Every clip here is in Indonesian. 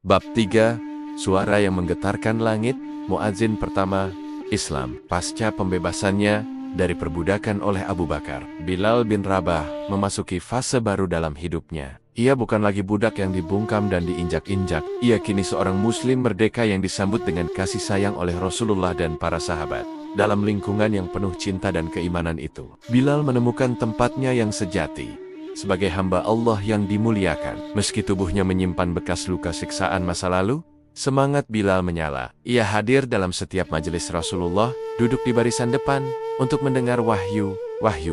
Bab 3, Suara yang Menggetarkan Langit. Muadzin pertama, Islam. Pasca pembebasannya dari perbudakan oleh Abu Bakar, Bilal bin Rabah memasuki fase baru dalam hidupnya. Ia bukan lagi budak yang dibungkam dan diinjak-injak. Ia kini seorang muslim merdeka yang disambut dengan kasih sayang oleh Rasulullah dan para sahabat. Dalam lingkungan yang penuh cinta dan keimanan itu, Bilal menemukan tempatnya yang sejati sebagai hamba Allah yang dimuliakan. Meski tubuhnya menyimpan bekas luka siksaan masa lalu, semangat Bilal menyala. Ia hadir dalam setiap majelis Rasulullah, duduk di barisan depan untuk mendengar wahyu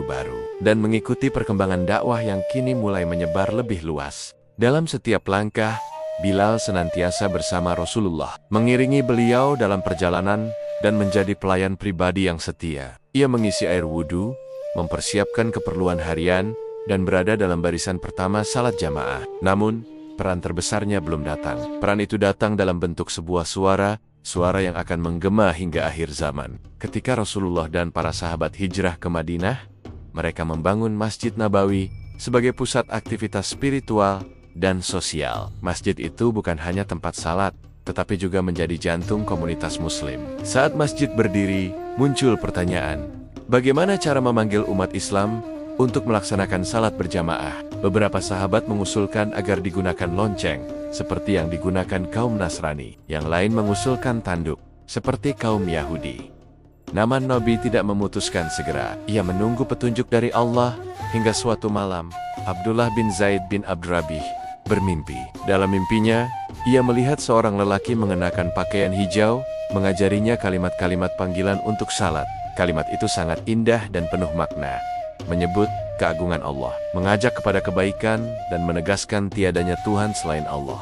baru, dan mengikuti perkembangan dakwah yang kini mulai menyebar lebih luas. Dalam setiap langkah, Bilal senantiasa bersama Rasulullah, mengiringi beliau dalam perjalanan dan menjadi pelayan pribadi yang setia. Ia mengisi air wudhu, mempersiapkan keperluan harian, dan berada dalam barisan pertama salat jamaah. Namun, peran terbesarnya belum datang. Peran itu datang dalam bentuk sebuah suara yang akan menggema hingga akhir zaman. Ketika Rasulullah dan para sahabat hijrah ke Madinah, mereka membangun Masjid Nabawi sebagai pusat aktivitas spiritual dan sosial. Masjid itu bukan hanya tempat salat, tetapi juga menjadi jantung komunitas muslim. Saat masjid berdiri, muncul pertanyaan, bagaimana cara memanggil umat Islam untuk melaksanakan salat berjamaah? Beberapa sahabat mengusulkan agar digunakan lonceng, seperti yang digunakan kaum Nasrani. Yang lain mengusulkan tanduk, seperti kaum Yahudi. Namun Nabi tidak memutuskan segera. Ia menunggu petunjuk dari Allah, hingga suatu malam, Abdullah bin Zaid bin Abdurrabih bermimpi. Dalam mimpinya, ia melihat seorang lelaki mengenakan pakaian hijau, mengajarinya kalimat-kalimat panggilan untuk salat. Kalimat itu sangat indah dan penuh makna, menyebut keagungan Allah, mengajak kepada kebaikan, dan menegaskan tiadanya Tuhan selain Allah.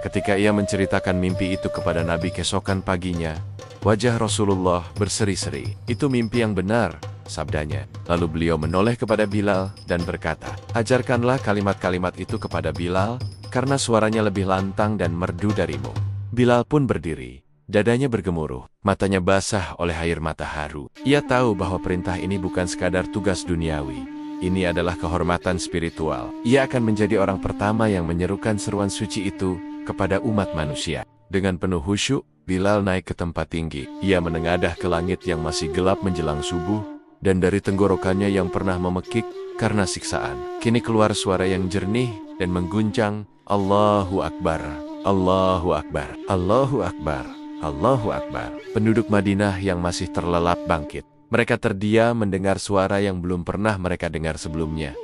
Ketika ia menceritakan mimpi itu kepada Nabi keesokan paginya, wajah Rasulullah berseri-seri. Itu mimpi yang benar, sabdanya. Lalu beliau menoleh kepada Bilal dan berkata, ajarkanlah kalimat-kalimat itu kepada Bilal, karena suaranya lebih lantang dan merdu darimu. Bilal pun berdiri. Dadanya bergemuruh, matanya basah oleh air mata haru. Ia tahu bahwa perintah ini bukan sekadar tugas duniawi. Ini adalah kehormatan spiritual. Ia akan menjadi orang pertama yang menyerukan seruan suci itu kepada umat manusia. Dengan penuh khusyuk, Bilal naik ke tempat tinggi. Ia menengadah ke langit yang masih gelap menjelang subuh, dan dari tenggorokannya yang pernah memekik karena siksaan, kini keluar suara yang jernih dan mengguncang, Allahu Akbar, Allahu Akbar, Allahu Akbar, Allahu Akbar. Penduduk Madinah yang masih terlelap bangkit. Mereka terdiam mendengar suara yang belum pernah mereka dengar sebelumnya.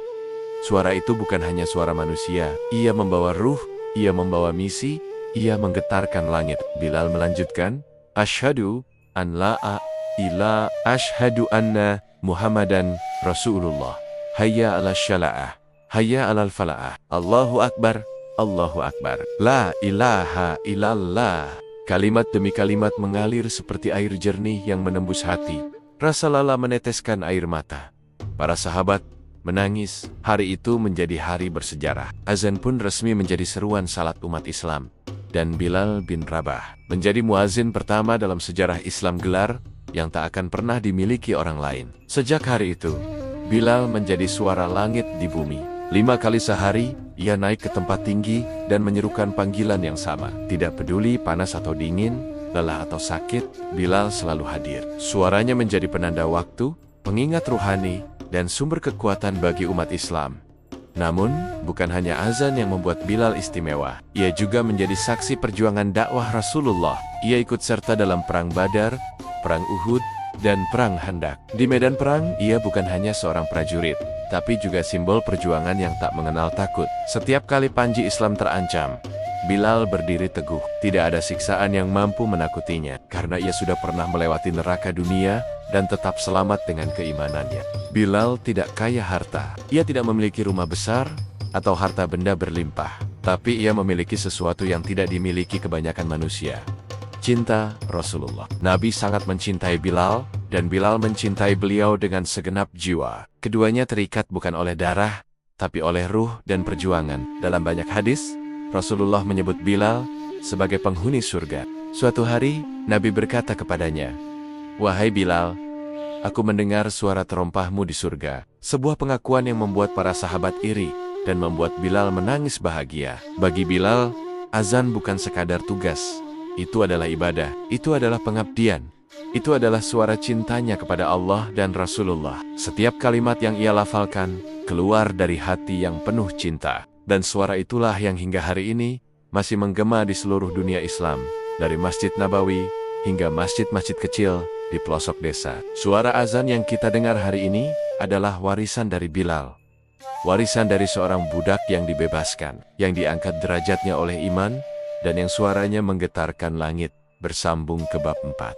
Suara itu bukan hanya suara manusia. Ia membawa ruh, ia membawa misi, ia menggetarkan langit. Bilal melanjutkan, Ashhadu an la ilaha ashhadu anna Muhammadan Rasulullah. Hayya 'alal syala'ah, hayya 'alal fala'ah. Allahu Akbar, Allahu Akbar. La ilaha illallah. Kalimat demi kalimat mengalir seperti air jernih yang menembus hati. Rasa lala meneteskan air mata. Para sahabat menangis. Hari itu menjadi hari bersejarah. Azan pun resmi menjadi seruan salat umat Islam. Dan Bilal bin Rabah menjadi muazin pertama dalam sejarah Islam, gelar yang tak akan pernah dimiliki orang lain. Sejak hari itu, Bilal menjadi suara langit di bumi. 5 kali sehari, ia naik ke tempat tinggi dan menyerukan panggilan yang sama. Tidak peduli panas atau dingin, lelah atau sakit, Bilal selalu hadir. Suaranya menjadi penanda waktu, pengingat ruhani, dan sumber kekuatan bagi umat Islam. Namun, bukan hanya azan yang membuat Bilal istimewa. Ia juga menjadi saksi perjuangan dakwah Rasulullah. Ia ikut serta dalam Perang Badar, Perang Uhud, dan Perang Khandaq. Di medan perang, ia bukan hanya seorang prajurit, tapi juga simbol perjuangan yang tak mengenal takut. Setiap kali panji Islam terancam, Bilal berdiri teguh. Tidak ada siksaan yang mampu menakutinya, karena ia sudah pernah melewati neraka dunia dan tetap selamat dengan keimanannya. Bilal tidak kaya harta. Ia tidak memiliki rumah besar atau harta benda berlimpah, tapi ia memiliki sesuatu yang tidak dimiliki kebanyakan manusia. Cinta Rasulullah. Nabi sangat mencintai Bilal, dan Bilal mencintai beliau dengan segenap jiwa. Keduanya terikat bukan oleh darah, tapi oleh ruh dan perjuangan. Dalam banyak hadis, Rasulullah menyebut Bilal sebagai penghuni surga. Suatu hari, Nabi berkata kepadanya, wahai Bilal, aku mendengar suara terompahmu di surga. Sebuah pengakuan yang membuat para sahabat iri, dan membuat Bilal menangis bahagia. Bagi Bilal, Azan bukan sekadar tugas. Itu adalah ibadah. Itu adalah pengabdian. Itu adalah suara cintanya kepada Allah dan Rasulullah. Setiap kalimat yang ia lafalkan keluar dari hati yang penuh cinta. Dan suara itulah yang hingga hari ini masih menggema di seluruh dunia Islam. Dari Masjid Nabawi hingga masjid-masjid kecil di pelosok desa. Suara azan yang kita dengar hari ini adalah warisan dari Bilal. Warisan dari seorang budak yang dibebaskan, yang diangkat derajatnya oleh iman, dan yang suaranya menggetarkan langit, bersambung ke bab 4.